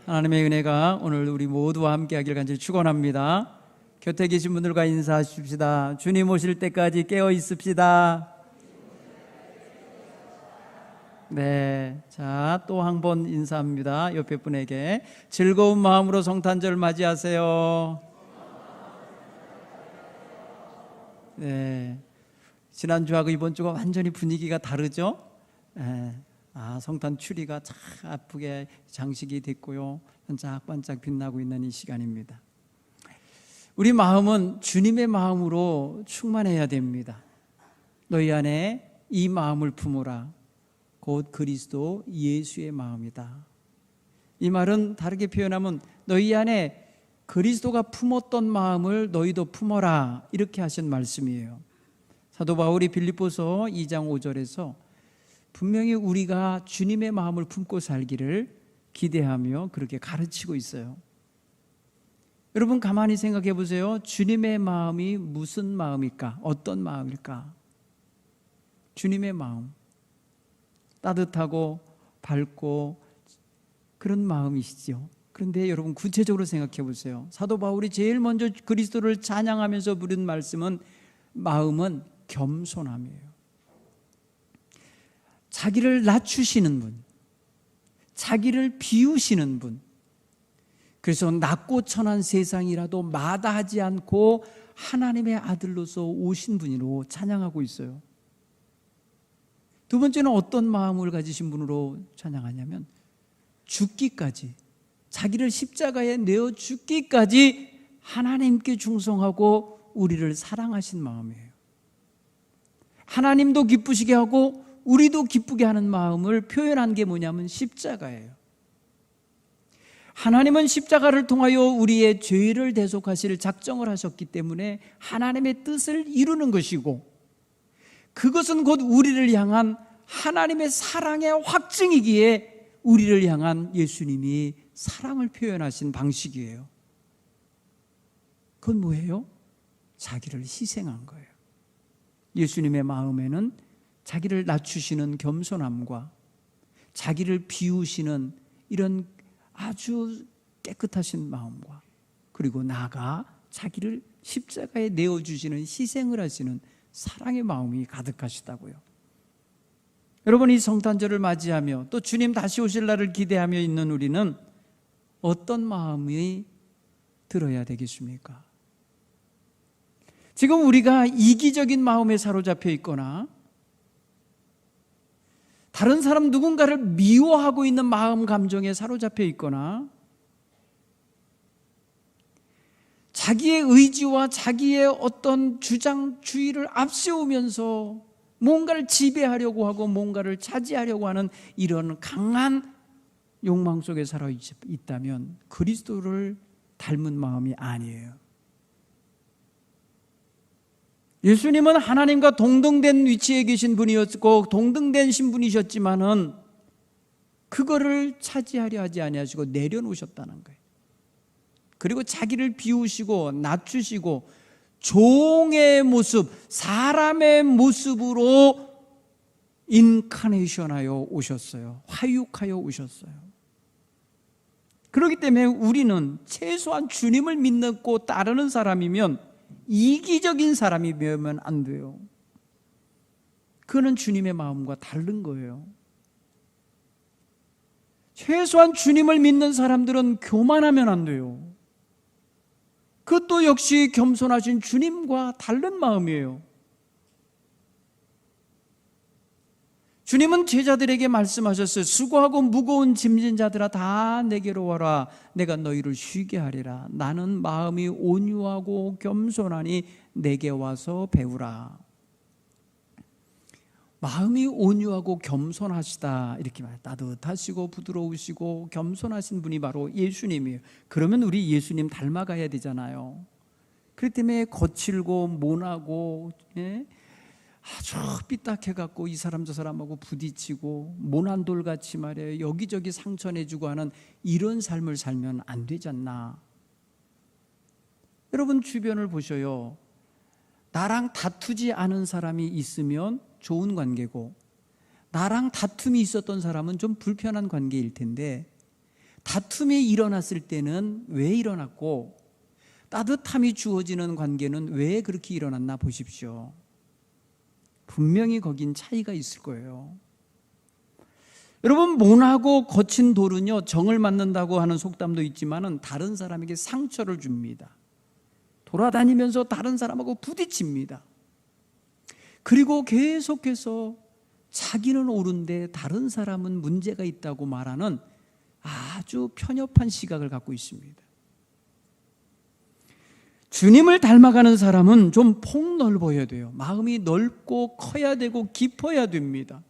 하나님의 은혜가 오늘 우리 모두와 함께 하길 간절히 축원합니다. 곁에 계신 분들과 인사하십시다. 주님 오실 때까지 깨어 있읍시다. 네, 자, 또 한 번 인사합니다. 옆에 분에게 즐거운 마음으로 성탄절 맞이하세요. 네, 지난주하고 이번 주가 완전히 분위기가 다르죠? 네. 성탄 추리가 참 예쁘게 장식이 됐고요, 반짝반짝 빛나고 있는 이 시간입니다. 우리 마음은 주님의 마음으로 충만해야 됩니다. 너희 안에 이 마음을 품으라. 곧 그리스도 예수의 마음이다. 이 말은 다르게 표현하면 너희 안에 그리스도가 품었던 마음을 너희도 품어라, 이렇게 하신 말씀이에요. 사도 바울이 빌립보서 2장 5절에서 분명히 우리가 주님의 마음을 품고 살기를 기대하며 그렇게 가르치고 있어요. 여러분 가만히 생각해 보세요. 주님의 마음이 무슨 마음일까? 어떤 마음일까? 주님의 마음, 따뜻하고 밝고 그런 마음이시죠. 그런데 여러분 구체적으로 생각해 보세요. 사도 바울이 제일 먼저 그리스도를 찬양하면서 부른 말씀은 마음은 겸손함이에요. 자기를 낮추시는 분, 자기를 비우시는 분, 그래서 낮고 천한 세상이라도 마다하지 않고 하나님의 아들로서 오신 분으로 찬양하고 있어요. 두 번째는 어떤 마음을 가지신 분으로 찬양하냐면 죽기까지, 자기를 십자가에 내어 죽기까지 하나님께 충성하고 우리를 사랑하신 마음이에요. 하나님도 기쁘시게 하고 우리도 기쁘게 하는 마음을 표현한 게 뭐냐면 십자가예요. 하나님은 십자가를 통하여 우리의 죄를 대속하실 작정을 하셨기 때문에 하나님의 뜻을 이루는 것이고, 그것은 곧 우리를 향한 하나님의 사랑의 확증이기에 우리를 향한 예수님이 사랑을 표현하신 방식이에요. 그건 뭐예요? 자기를 희생한 거예요. 예수님의 마음에는 자기를 낮추시는 겸손함과 자기를 비우시는 이런 아주 깨끗하신 마음과, 그리고 나아가 자기를 십자가에 내어주시는, 희생을 하시는 사랑의 마음이 가득하시다고요. 여러분, 이 성탄절을 맞이하며 또 주님 다시 오실 날을 기대하며 있는 우리는 어떤 마음이 들어야 되겠습니까? 지금 우리가 이기적인 마음에 사로잡혀 있거나 다른 사람 누군가를 미워하고 있는 마음 감정에 사로잡혀 있거나 자기의 의지와 자기의 어떤 주장주의를 앞세우면서 뭔가를 지배하려고 하고 뭔가를 차지하려고 하는 이런 강한 욕망 속에 살아 있다면 그리스도를 닮은 마음이 아니에요. 예수님은 하나님과 동등된 위치에 계신 분이었고 동등된 신분이셨지만은 그거를 차지하려 하지 아니하시고 내려놓으셨다는 거예요. 그리고 자기를 비우시고 낮추시고 종의 모습, 사람의 모습으로 인카네이션하여 오셨어요. 화육하여 오셨어요. 그렇기 때문에 우리는 최소한 주님을 믿고 따르는 사람이면 이기적인 사람이 되면 안 돼요. 그는 주님의 마음과 다른 거예요. 최소한 주님을 믿는 사람들은 교만하면 안 돼요. 그것도 역시 겸손하신 주님과 다른 마음이에요. 주님은 제자들에게 말씀하셨어요. 수고하고 무거운 짐진 자들아 다 내게로 와라. 내가 너희를 쉬게 하리라. 나는 마음이 온유하고 겸손하니 내게 와서 배우라. 마음이 온유하고 겸손하시다, 이렇게 말해요. 따뜻하시고 부드러우시고 겸손하신 분이 바로 예수님이에요. 그러면 우리 예수님 닮아가야 되잖아요. 그렇기 때문에 거칠고 모나고 아주 삐딱해갖고 이 사람 저 사람하고 부딪히고 모난 돌같이 말이에요. 여기저기 상처내주고 하는 이런 삶을 살면 안 되지 않나. 여러분 주변을 보셔요. 나랑 다투지 않은 사람이 있으면 좋은 관계고 나랑 다툼이 있었던 사람은 좀 불편한 관계일 텐데 다툼이 일어났을 때는 왜 일어났고 따뜻함이 주어지는 관계는 왜 그렇게 일어났나 보십시오. 분명히 거긴 차이가 있을 거예요. 여러분, 모나고 거친 돌은요, 정을 맞는다고 하는 속담도 있지만은 다른 사람에게 상처를 줍니다. 돌아다니면서 다른 사람하고 부딪힙니다. 그리고 계속해서 자기는 옳은데 다른 사람은 문제가 있다고 말하는 아주 편협한 시각을 갖고 있습니다. 주님을 닮아가는 사람은 좀 폭넓어야 돼요. 마음이 넓고 커야 되고 깊어야 됩니다.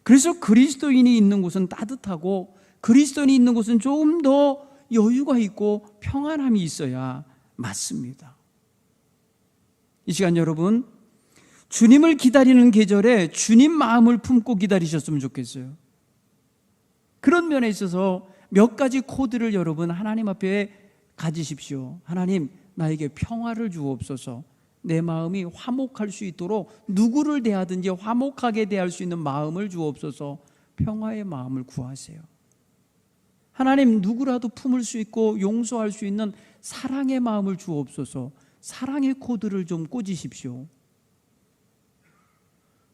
그래서 그리스도인이 있는 곳은 따뜻하고 그리스도인이 있는 곳은 조금 더 여유가 있고 평안함이 있어야 맞습니다. 이 시간 여러분, 주님을 기다리는 계절에 주님 마음을 품고 기다리셨으면 좋겠어요. 그런 면에 있어서 몇 가지 코드를 여러분 하나님 앞에 가지십시오. 하나님, 나에게 평화를 주옵소서. 내 마음이 화목할 수 있도록 누구를 대하든지 화목하게 대할 수 있는 마음을 주옵소서. 평화의 마음을 구하세요. 하나님, 누구라도 품을 수 있고 용서할 수 있는 사랑의 마음을 주옵소서. 사랑의 코드를 좀 꽂으십시오.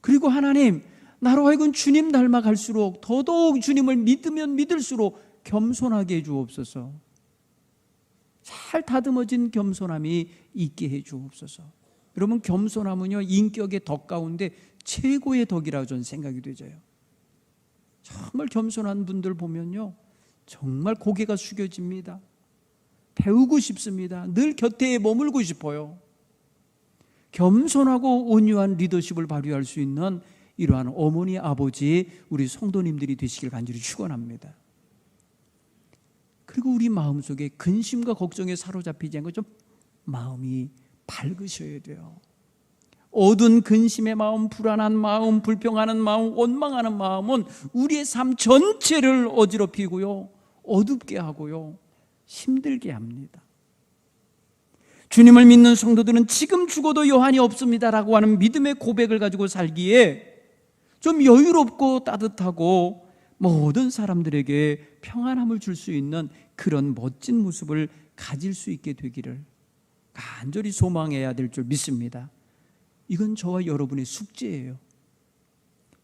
그리고 하나님, 나로 하여금 주님 닮아갈수록 더더욱 주님을 믿으면 믿을수록 겸손하게 해 주옵소서. 잘 다듬어진 겸손함이 있게 해 주옵소서. 여러분, 겸손함은요, 인격의 덕 가운데 최고의 덕이라고 저는 생각이 되져요. 정말 겸손한 분들 보면요, 정말 고개가 숙여집니다. 배우고 싶습니다. 늘 곁에 머물고 싶어요. 겸손하고 온유한 리더십을 발휘할 수 있는 이러한 어머니, 아버지, 우리 성도님들이 되시길 간절히 축원합니다. 그리고 우리 마음속에 근심과 걱정에 사로잡히지 않고 좀 마음이 밝으셔야 돼요. 어두운 근심의 마음, 불안한 마음, 불평하는 마음, 원망하는 마음은 우리의 삶 전체를 어지럽히고요, 어둡게 하고요, 힘들게 합니다. 주님을 믿는 성도들은 지금 죽어도 여한이 없습니다라고 하는 믿음의 고백을 가지고 살기에 좀 여유롭고 따뜻하고 모든 사람들에게 평안함을 줄 수 있는 그런 멋진 모습을 가질 수 있게 되기를 간절히 소망해야 될 줄 믿습니다. 이건 저와 여러분의 숙제예요.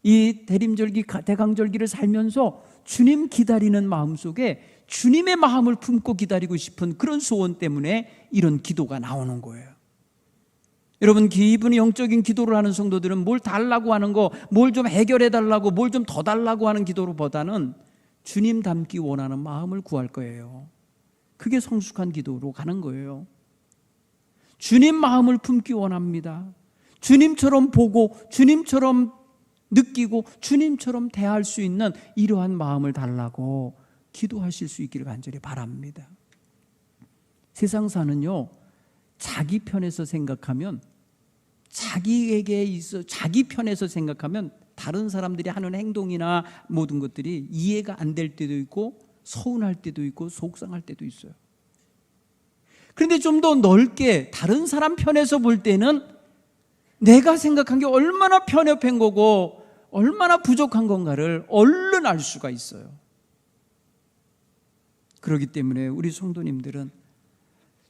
이 대림절기, 대강절기를 살면서 주님 기다리는 마음속에 주님의 마음을 품고 기다리고 싶은 그런 소원 때문에 이런 기도가 나오는 거예요. 여러분, 기분이 영적인 기도를 하는 성도들은 뭘 달라고 하는 거, 뭘 좀 해결해 달라고, 뭘 좀 더 달라고 하는 기도보다는 주님 닮기 원하는 마음을 구할 거예요. 그게 성숙한 기도로 가는 거예요. 주님 마음을 품기 원합니다. 주님처럼 보고 주님처럼 느끼고 주님처럼 대할 수 있는 이러한 마음을 달라고 기도하실 수 있기를 간절히 바랍니다. 세상사는요, 자기 편에서 생각하면, 자기에게 있어 자기 편에서 생각하면 다른 사람들이 하는 행동이나 모든 것들이 이해가 안 될 때도 있고 서운할 때도 있고 속상할 때도 있어요. 그런데 좀 더 넓게 다른 사람 편에서 볼 때는 내가 생각한 게 얼마나 편협한 거고 얼마나 부족한 건가를 얼른 알 수가 있어요. 그렇기 때문에 우리 성도님들은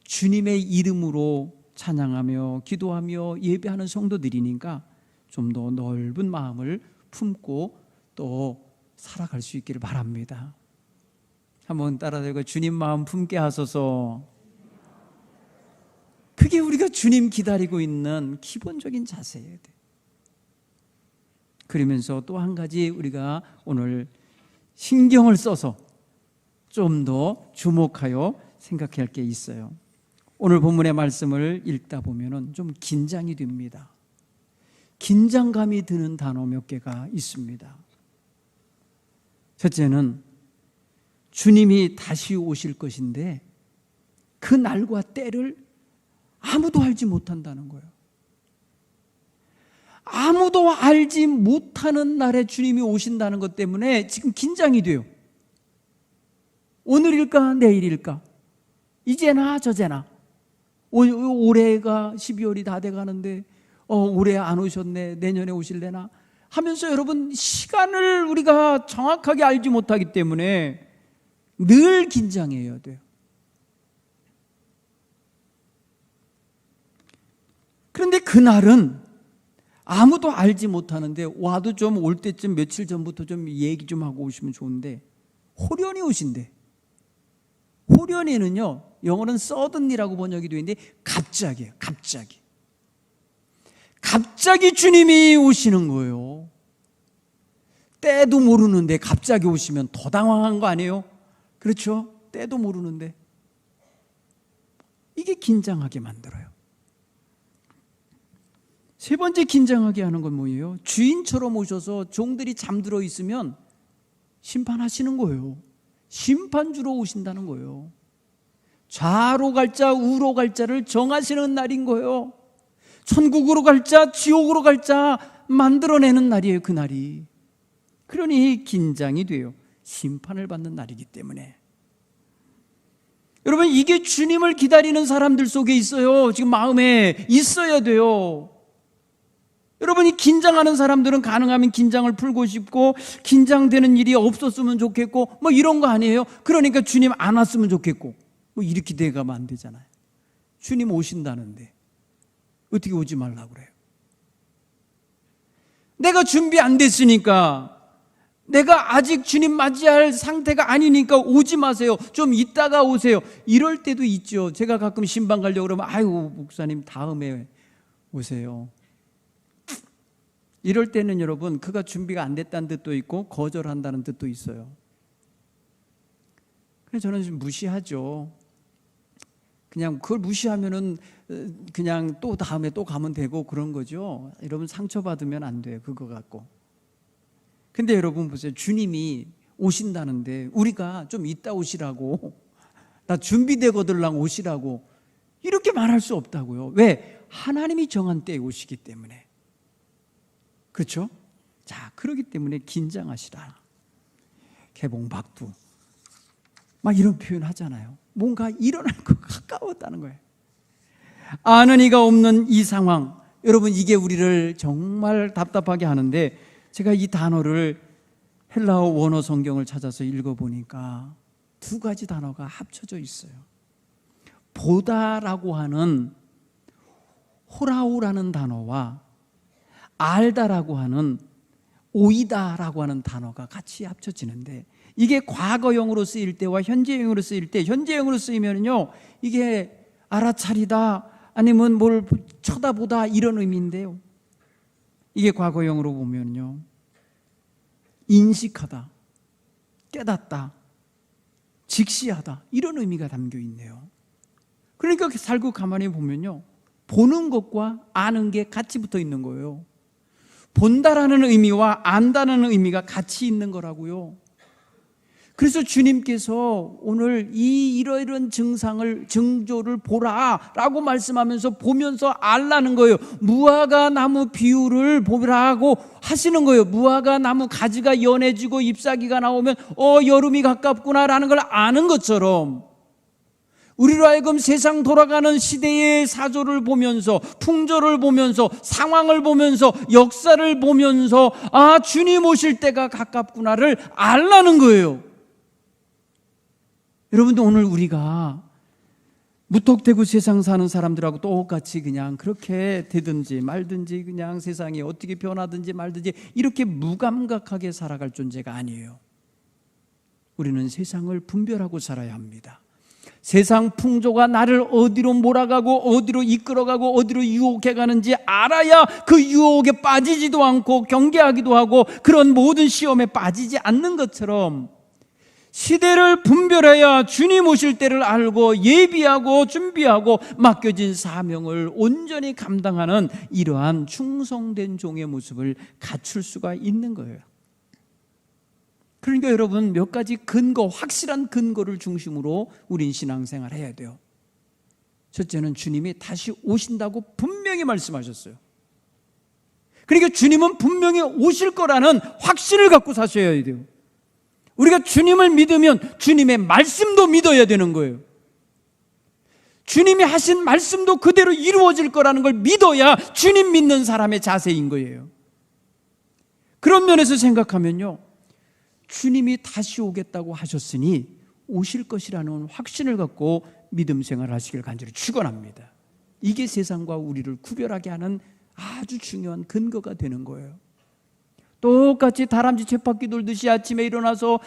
주님의 이름으로 찬양하며 기도하며 예배하는 성도들이니까 좀 더 넓은 마음을 품고 또 살아갈 수 있기를 바랍니다. 한번 따라서 주님 마음 품게 하소서. 그게 우리가 주님 기다리고 있는 기본적인 자세예요. 그러면서 또 한 가지 우리가 오늘 신경을 써서 좀 더 주목하여 생각해야 할 게 있어요. 오늘 본문의 말씀을 읽다 보면 좀 긴장이 됩니다. 긴장감이 드는 단어 몇 개가 있습니다. 첫째는 주님이 다시 오실 것인데 그 날과 때를 아무도 알지 못한다는 거예요. 아무도 알지 못하는 날에 주님이 오신다는 것 때문에 지금 긴장이 돼요. 오늘일까 내일일까, 이제나 저제나, 올해가 12월이 다 돼가는데 올해 안 오셨네, 내년에 오실래나 하면서 여러분, 시간을 우리가 정확하게 알지 못하기 때문에 늘 긴장해야 돼요. 그런데 그날은 아무도 알지 못하는데 와도 좀 올 때쯤 며칠 전부터 좀 얘기 좀 하고 오시면 좋은데 호련히 오신대. 호련히는요, 영어는 suddenly라고 번역이 되어 있는데 갑자기예요. 갑자기 주님이 오시는 거예요. 때도 모르는데 갑자기 오시면 더 당황한 거 아니에요? 그렇죠? 때도 모르는데. 이게 긴장하게 만들어요. 세 번째 긴장하게 하는 건 뭐예요? 주인처럼 오셔서 종들이 잠들어 있으면 심판하시는 거예요. 심판 주러 오신다는 거예요. 좌로 갈 자, 우로 갈 자를 정하시는 날인 거예요. 천국으로 갈 자, 지옥으로 갈 자 만들어내는 날이에요, 그날이. 그러니 긴장이 돼요. 심판을 받는 날이기 때문에. 여러분, 이게 주님을 기다리는 사람들 속에 있어요. 지금 마음에 있어야 돼요. 여러분이 긴장하는 사람들은 가능하면 긴장을 풀고 싶고 긴장되는 일이 없었으면 좋겠고 뭐 이런 거 아니에요? 그러니까 주님 안 왔으면 좋겠고 뭐 이렇게 돼가면 안 되잖아요. 주님 오신다는데 어떻게 오지 말라고 그래요? 내가 준비 안 됐으니까, 내가 아직 주님 맞이할 상태가 아니니까 오지 마세요. 좀 이따가 오세요. 이럴 때도 있죠. 제가 가끔 신방 가려고 그러면 아이고 목사님 다음에 오세요. 이럴 때는 여러분, 그가 준비가 안 됐다는 뜻도 있고 거절한다는 뜻도 있어요. 그래서 저는 좀 무시하죠. 그냥 그걸 무시하면은 그냥 또 다음에 또 가면 되고 그런 거죠. 여러분 상처받으면 안 돼요. 그거 갖고. 근데 여러분 보세요. 주님이 오신다는데 우리가 좀 이따 오시라고, 나 준비되거들랑 오시라고 이렇게 말할 수 없다고요. 왜? 하나님이 정한 때에 오시기 때문에. 그렇죠? 자, 그러기 때문에 긴장하시라. 개봉박두 막 이런 표현 하잖아요. 뭔가 일어날 것 가까웠다는 거예요. 아는 이가 없는 이 상황, 여러분 이게 우리를 정말 답답하게 하는데, 제가 이 단어를 헬라어 원어 성경을 찾아서 읽어보니까 두 가지 단어가 합쳐져 있어요. 보다라고 하는 호라우라는 단어와 알다라고 하는 오이다라고 하는 단어가 같이 합쳐지는데, 이게 과거형으로 쓰일 때와 현재형으로 쓰일 때, 현재형으로 쓰이면요 이게 알아차리다 아니면 뭘 쳐다보다 이런 의미인데요, 이게 과거형으로 보면요 인식하다, 깨닫다, 직시하다 이런 의미가 담겨 있네요. 그러니까 살고 가만히 보면요 보는 것과 아는 게 같이 붙어 있는 거예요. 본다라는 의미와 안다는 의미가 같이 있는 거라고요. 그래서 주님께서 오늘 이러이러한 징조를 보라라고 말씀하면서 보면서 알라는 거예요. 무화과 나무 비율을 보라고 하시는 거예요. 무화과 나무 가지가 연해지고 잎사귀가 나오면 여름이 가깝구나라는 걸 아는 것처럼, 우리로 하여금 세상 돌아가는 시대의 사조를 보면서, 풍조를 보면서, 상황을 보면서, 역사를 보면서 아, 주님 오실 때가 가깝구나를 알라는 거예요. 여러분도 오늘 우리가 무턱대고 세상 사는 사람들하고 똑같이 그냥 그렇게 되든지 말든지, 그냥 세상이 어떻게 변하든지 말든지 이렇게 무감각하게 살아갈 존재가 아니에요. 우리는 세상을 분별하고 살아야 합니다. 세상 풍조가 나를 어디로 몰아가고 어디로 이끌어가고 어디로 유혹해가는지 알아야 그 유혹에 빠지지도 않고 경계하기도 하고 그런 모든 시험에 빠지지 않는 것처럼, 시대를 분별해야 주님 오실 때를 알고 예비하고 준비하고 맡겨진 사명을 온전히 감당하는 이러한 충성된 종의 모습을 갖출 수가 있는 거예요. 그러니까 여러분 몇 가지 근거, 확실한 근거를 중심으로 우린 신앙생활 해야 돼요. 첫째는 주님이 다시 오신다고 분명히 말씀하셨어요. 그러니까 주님은 분명히 오실 거라는 확신을 갖고 사셔야 돼요. 우리가 주님을 믿으면 주님의 말씀도 믿어야 되는 거예요. 주님이 하신 말씀도 그대로 이루어질 거라는 걸 믿어야 주님 믿는 사람의 자세인 거예요. 그런 면에서 생각하면요, 주님이 다시 오겠다고 하셨으니 오실 것이라는 확신을 갖고 믿음 생활을 하시길 간절히 축원합니다. 이게 세상과 우리를 구별하게 하는 아주 중요한 근거가 되는 거예요. 똑같이 다람쥐 쳇바퀴 돌듯이 아침에 일어나서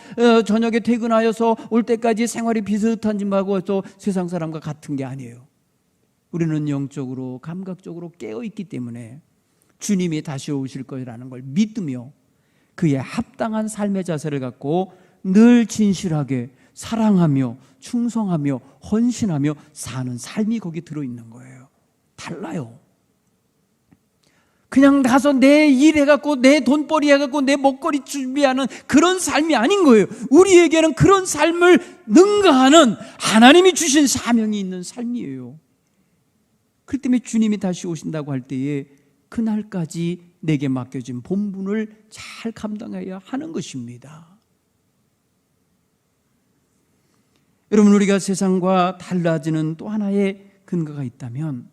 저녁에 퇴근하여서 올 때까지 생활이 비슷한 짓하고 해서 세상 사람과 같은 게 아니에요. 우리는 영적으로 감각적으로 깨어있기 때문에 주님이 다시 오실 것이라는 걸 믿으며 그에 합당한 삶의 자세를 갖고 늘 진실하게 사랑하며 충성하며 헌신하며 사는 삶이 거기 들어있는 거예요. 달라요. 그냥 가서 내 일 해갖고 내 돈벌이 해갖고 내 먹거리 준비하는 그런 삶이 아닌 거예요. 우리에게는 그런 삶을 능가하는 하나님이 주신 사명이 있는 삶이에요. 그렇기 때문에 주님이 다시 오신다고 할 때에 그날까지 내게 맡겨진 본분을 잘 감당해야 하는 것입니다. 여러분, 우리가 세상과 달라지는 또 하나의 근거가 있다면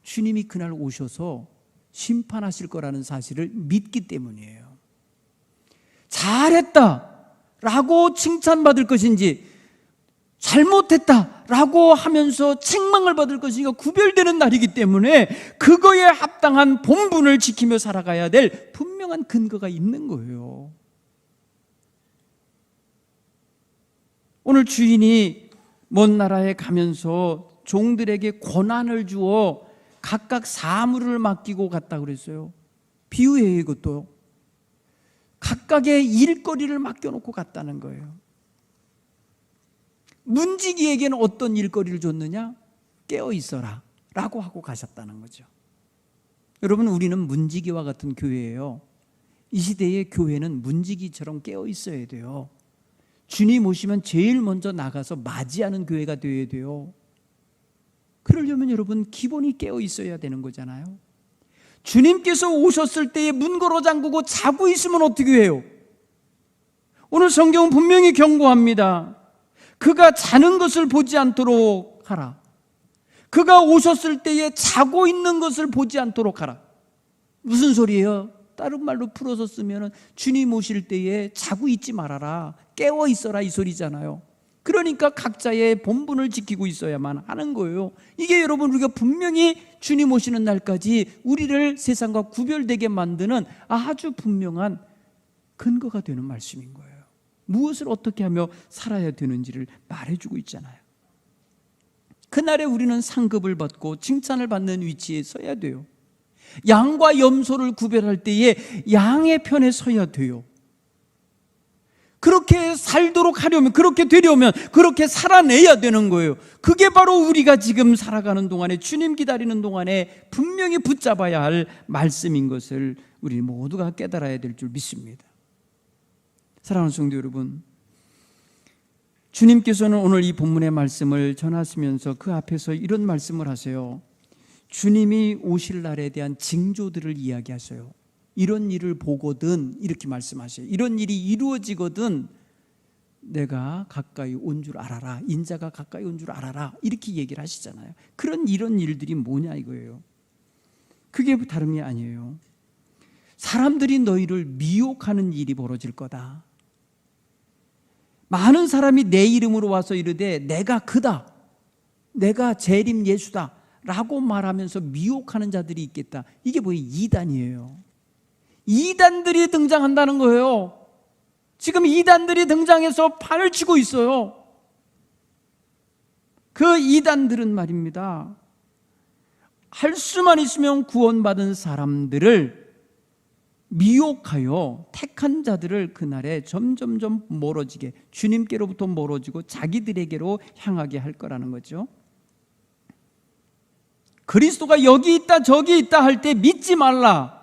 주님이 그날 오셔서 심판하실 거라는 사실을 믿기 때문이에요. 잘했다라고 칭찬받을 것인지 잘못했다라고 하면서 책망을 받을 것인가 구별되는 날이기 때문에 그거에 합당한 본분을 지키며 살아가야 될 분명한 근거가 있는 거예요. 오늘 주인이 먼 나라에 가면서 종들에게 권한을 주어 각각 사물을 맡기고 갔다고 그랬어요. 비유예요. 이것도 각각의 일거리를 맡겨놓고 갔다는 거예요. 문지기에게는 어떤 일거리를 줬느냐? 깨어 있어라 라고 하고 가셨다는 거죠. 여러분, 우리는 문지기와 같은 교회예요. 이 시대의 교회는 문지기처럼 깨어 있어야 돼요. 주님 오시면 제일 먼저 나가서 맞이하는 교회가 되어야 돼요. 그러려면 여러분 기본이 깨어 있어야 되는 거잖아요. 주님께서 오셨을 때에 문 걸어 잠그고 자고 있으면 어떻게 해요? 오늘 성경은 분명히 경고합니다. 그가 자는 것을 보지 않도록 하라. 그가 오셨을 때에 자고 있는 것을 보지 않도록 하라. 무슨 소리예요? 다른 말로 풀어서 쓰면 주님 오실 때에 자고 있지 말아라, 깨어 있어라 이 소리잖아요. 그러니까 각자의 본분을 지키고 있어야만 하는 거예요. 이게 여러분 우리가 분명히 주님 오시는 날까지 우리를 세상과 구별되게 만드는 아주 분명한 근거가 되는 말씀인 거예요. 무엇을 어떻게 하며 살아야 되는지를 말해주고 있잖아요. 그날에 우리는 상급을 받고 칭찬을 받는 위치에 서야 돼요. 양과 염소를 구별할 때에 양의 편에 서야 돼요. 그렇게 살도록 하려면, 그렇게 되려면 그렇게 살아내야 되는 거예요. 그게 바로 우리가 지금 살아가는 동안에, 주님 기다리는 동안에 분명히 붙잡아야 할 말씀인 것을 우리 모두가 깨달아야 될 줄 믿습니다. 사랑하는 성도 여러분, 주님께서는 오늘 이 본문의 말씀을 전하시면서 그 앞에서 이런 말씀을 하세요. 주님이 오실 날에 대한 징조들을 이야기하세요. 이런 일을 보거든 이렇게 말씀하셔요. 이런 일이 이루어지거든 내가 가까이 온 줄 알아라. 인자가 가까이 온 줄 알아라. 이렇게 얘기를 하시잖아요. 이런 일들이 뭐냐 이거예요. 그게 다름이 아니에요. 사람들이 너희를 미혹하는 일이 벌어질 거다. 많은 사람이 내 이름으로 와서 이르되 내가 그다, 내가 재림 예수다 라고 말하면서 미혹하는 자들이 있겠다. 이게 뭐예요? 이단이에요. 이단들이 등장한다는 거예요. 지금 이단들이 등장해서 판을 치고 있어요. 그 이단들은 말입니다, 할 수만 있으면 구원받은 사람들을 미혹하여 택한 자들을 그날에 점점점 멀어지게, 주님께로부터 멀어지고 자기들에게로 향하게 할 거라는 거죠. 그리스도가 여기 있다 저기 있다 할 때 믿지 말라.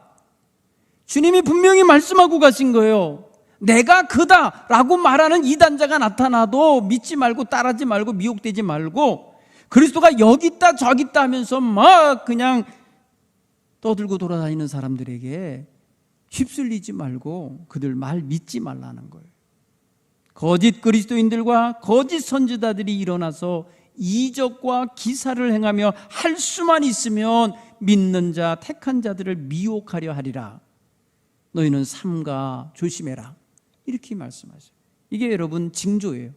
주님이 분명히 말씀하고 가신 거예요. 내가 그다 라고 말하는 이단자가 나타나도 믿지 말고 따르지 말고 미혹되지 말고, 그리스도가 여기 있다 저기 있다 하면서 막 그냥 떠들고 돌아다니는 사람들에게 휩쓸리지 말고 그들 말 믿지 말라는 거예요. 거짓 그리스도인들과 거짓 선지자들이 일어나서 이적과 기사를 행하며 할 수만 있으면 믿는 자 택한 자들을 미혹하려 하리라. 너희는 삼가 조심해라. 이렇게 말씀하셔요. 이게 여러분 징조예요.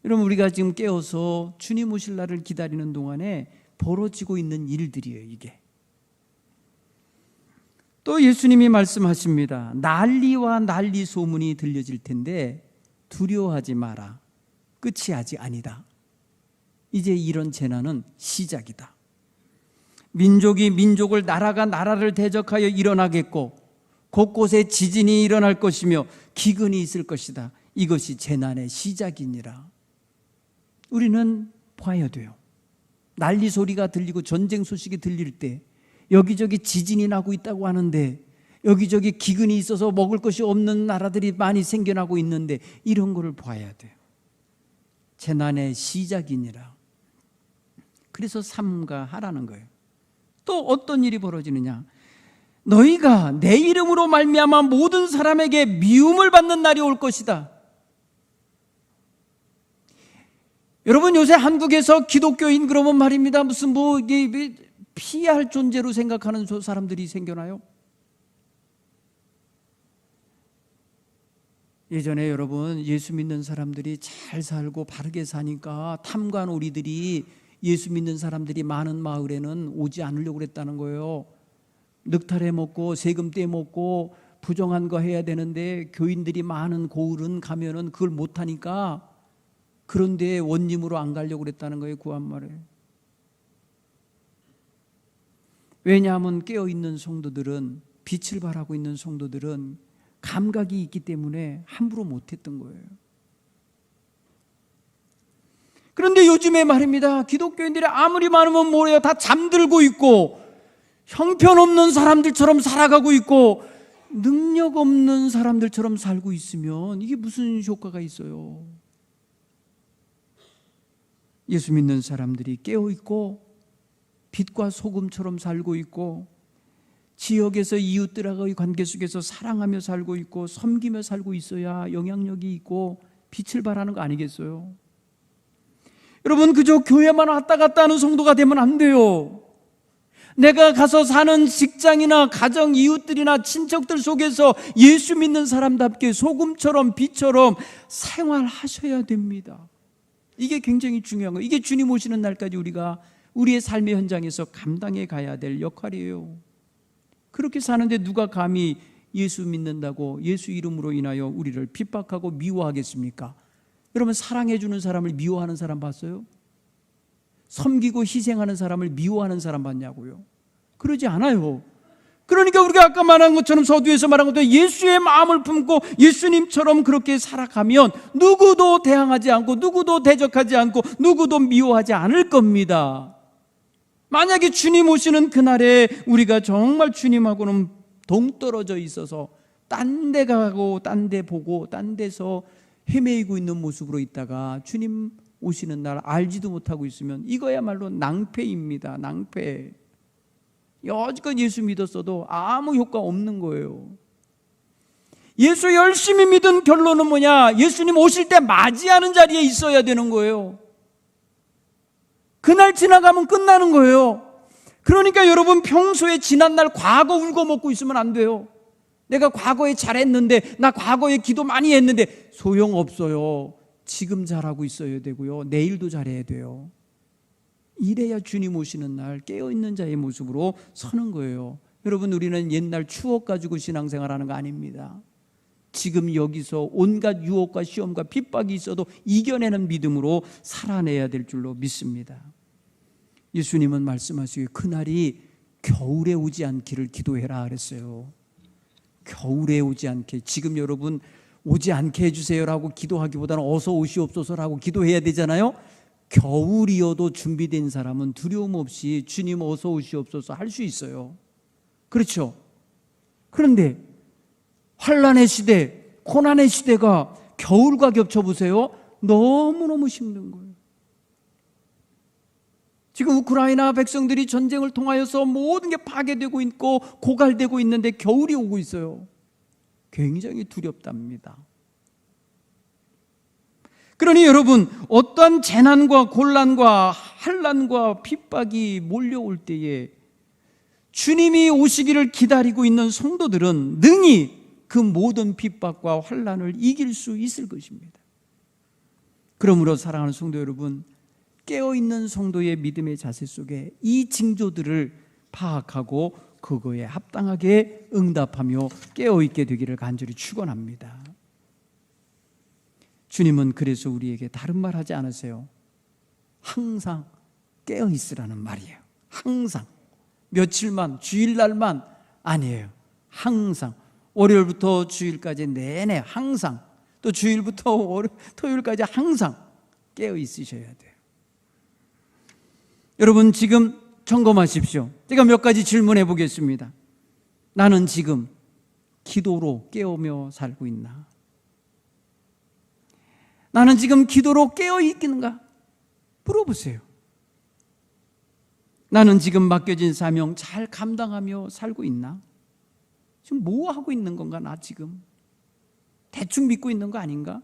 여러분, 우리가 지금 깨어서 주님 오실 날을 기다리는 동안에 벌어지고 있는 일들이에요, 이게. 또 예수님이 말씀하십니다. 난리와 난리 소문이 들려질 텐데 두려워하지 마라. 끝이 아직 아니다. 이제 이런 재난은 시작이다. 민족이 민족을, 나라가 나라를 대적하여 일어나겠고 곳곳에 지진이 일어날 것이며 기근이 있을 것이다. 이것이 재난의 시작이니라. 우리는 봐야 돼요. 난리 소리가 들리고 전쟁 소식이 들릴 때, 여기저기 지진이 나고 있다고 하는데, 여기저기 기근이 있어서 먹을 것이 없는 나라들이 많이 생겨나고 있는데, 이런 거를 봐야 돼요. 재난의 시작이니라. 그래서 삼가하라는 거예요. 또 어떤 일이 벌어지느냐? 너희가 내 이름으로 말미암아 모든 사람에게 미움을 받는 날이 올 것이다. 여러분, 요새 한국에서 기독교인 그러면 말입니다, 무슨 피할 존재로 생각하는 사람들이 생겨나요? 예전에 여러분, 예수 믿는 사람들이 잘 살고 바르게 사니까 탐관오리들이 예수 믿는 사람들이 많은 마을에는 오지 않으려고 그랬다는 거예요. 늑탈해 먹고 세금 떼먹고 부정한 거 해야 되는데 교인들이 많은 고을은 가면은 그걸 못하니까 그런데 원님으로 안 가려고 그랬다는 거예요, 구한말에. 왜냐하면 깨어있는 성도들은, 빛을 발하고 있는 성도들은 감각이 있기 때문에 함부로 못했던 거예요. 그런데 요즘에 말입니다, 기독교인들이 아무리 많으면 뭐래요? 다 잠들고 있고 형편없는 사람들처럼 살아가고 있고 능력 없는 사람들처럼 살고 있으면 이게 무슨 효과가 있어요? 예수 믿는 사람들이 깨어있고 빛과 소금처럼 살고 있고 지역에서 이웃들하고의 관계 속에서 사랑하며 살고 있고 섬기며 살고 있어야 영향력이 있고 빛을 발하는 거 아니겠어요? 여러분, 그저 교회만 왔다 갔다 하는 성도가 되면 안 돼요. 내가 가서 사는 직장이나 가정, 이웃들이나 친척들 속에서 예수 믿는 사람답게 소금처럼 빛처럼 생활하셔야 됩니다. 이게 굉장히 중요한 거예요. 이게 주님 오시는 날까지 우리가 우리의 삶의 현장에서 감당해 가야 될 역할이에요. 그렇게 사는데 누가 감히 예수 믿는다고 예수 이름으로 인하여 우리를 핍박하고 미워하겠습니까? 여러분, 사랑해 주는 사람을 미워하는 사람 봤어요? 섬기고 희생하는 사람을 미워하는 사람 봤냐고요? 그러지 않아요. 그러니까 우리가 아까 말한 것처럼, 서두에서 말한 것처럼 예수의 마음을 품고 예수님처럼 그렇게 살아가면 누구도 대항하지 않고 누구도 대적하지 않고 누구도 미워하지 않을 겁니다. 만약에 주님 오시는 그날에 우리가 정말 주님하고는 동떨어져 있어서 딴 데 가고 딴 데 보고 딴 데서 헤매이고 있는 모습으로 있다가 주님 오시는 날 알지도 못하고 있으면 이거야말로 낭패입니다. 낭패. 여지껏 예수 믿었어도 아무 효과 없는 거예요. 예수 열심히 믿은 결론은 뭐냐? 예수님 오실 때 맞이하는 자리에 있어야 되는 거예요. 그날 지나가면 끝나는 거예요. 그러니까 여러분, 평소에 지난날 과거 울고 먹고 있으면 안 돼요. 내가 과거에 잘했는데, 나 과거에 기도 많이 했는데 소용없어요. 지금 잘하고 있어야 되고요, 내일도 잘해야 돼요. 이래야 주님 오시는 날 깨어있는 자의 모습으로 서는 거예요. 여러분, 우리는 옛날 추억 가지고 신앙생활하는 거 아닙니다. 지금 여기서 온갖 유혹과 시험과 핍박이 있어도 이겨내는 믿음으로 살아내야 될 줄로 믿습니다. 예수님은 말씀하시기에 그날이 겨울에 오지 않기를 기도해라 그랬어요. 겨울에 오지 않게. 지금 여러분, 오지 않게 해주세요라고 기도하기보다는 어서 오시옵소서라고 기도해야 되잖아요. 겨울이어도 준비된 사람은 두려움 없이 주님 어서 오시옵소서 할 수 있어요. 그렇죠? 그런데 환난의 시대, 고난의 시대가 겨울과 겹쳐보세요. 너무너무 힘든 거예요. 지금 우크라이나 백성들이 전쟁을 통하여서 모든 게 파괴되고 있고 고갈되고 있는데 겨울이 오고 있어요. 굉장히 두렵답니다. 그러니 여러분, 어떠한 재난과 곤란과 환난과 핍박이 몰려올 때에 주님이 오시기를 기다리고 있는 성도들은 능히 그 모든 핍박과 환난을 이길 수 있을 것입니다. 그러므로 사랑하는 성도 여러분, 깨어있는 성도의 믿음의 자세 속에 이 징조들을 파악하고 그거에 합당하게 응답하며 깨어있게 되기를 간절히 축원합니다. 주님은 그래서 우리에게 다른 말 하지 않으세요. 항상 깨어있으라는 말이에요. 항상. 며칠만, 주일날만 아니에요. 항상. 월요일부터 주일까지 내내 항상, 또 주일부터 토요일까지 항상 깨어있으셔야 돼요. 여러분, 지금 점검하십시오. 제가 몇 가지 질문해 보겠습니다. 나는 지금 기도로 깨우며 살고 있나? 나는 지금 기도로 깨어 있는가? 물어보세요. 나는 지금 맡겨진 사명 잘 감당하며 살고 있나? 지금 뭐 하고 있는 건가? 나 지금 대충 믿고 있는 거 아닌가?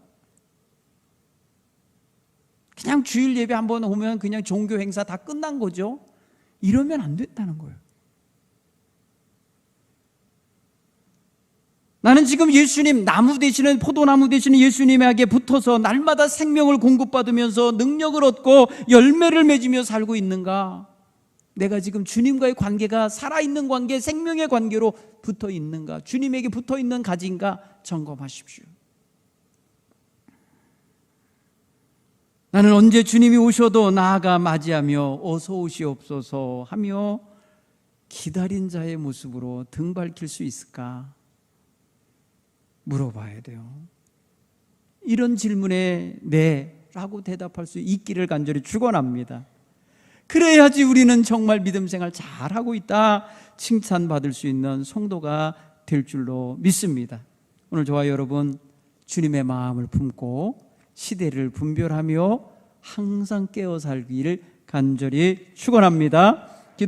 그냥 주일 예배 한번 오면 그냥 종교 행사 다 끝난 거죠. 이러면 안 된다는 거예요. 나는 지금 예수님, 나무 되시는, 포도나무 되시는 예수님에게 붙어서 날마다 생명을 공급받으면서 능력을 얻고 열매를 맺으며 살고 있는가? 내가 지금 주님과의 관계가 살아있는 관계, 생명의 관계로 붙어 있는가? 주님에게 붙어 있는 가지인가? 점검하십시오. 나는 언제 주님이 오셔도 나아가 맞이하며 어서 오시옵소서 하며 기다린 자의 모습으로 등 밝힐 수 있을까? 물어봐야 돼요. 이런 질문에 네 라고 대답할 수 있기를 간절히 축원합니다. 그래야지 우리는 정말 믿음 생활 잘하고 있다 칭찬받을 수 있는 성도가 될 줄로 믿습니다. 오늘 저와 여러분, 주님의 마음을 품고 시대를 분별하며 항상 깨어 살기를 간절히 축원합니다.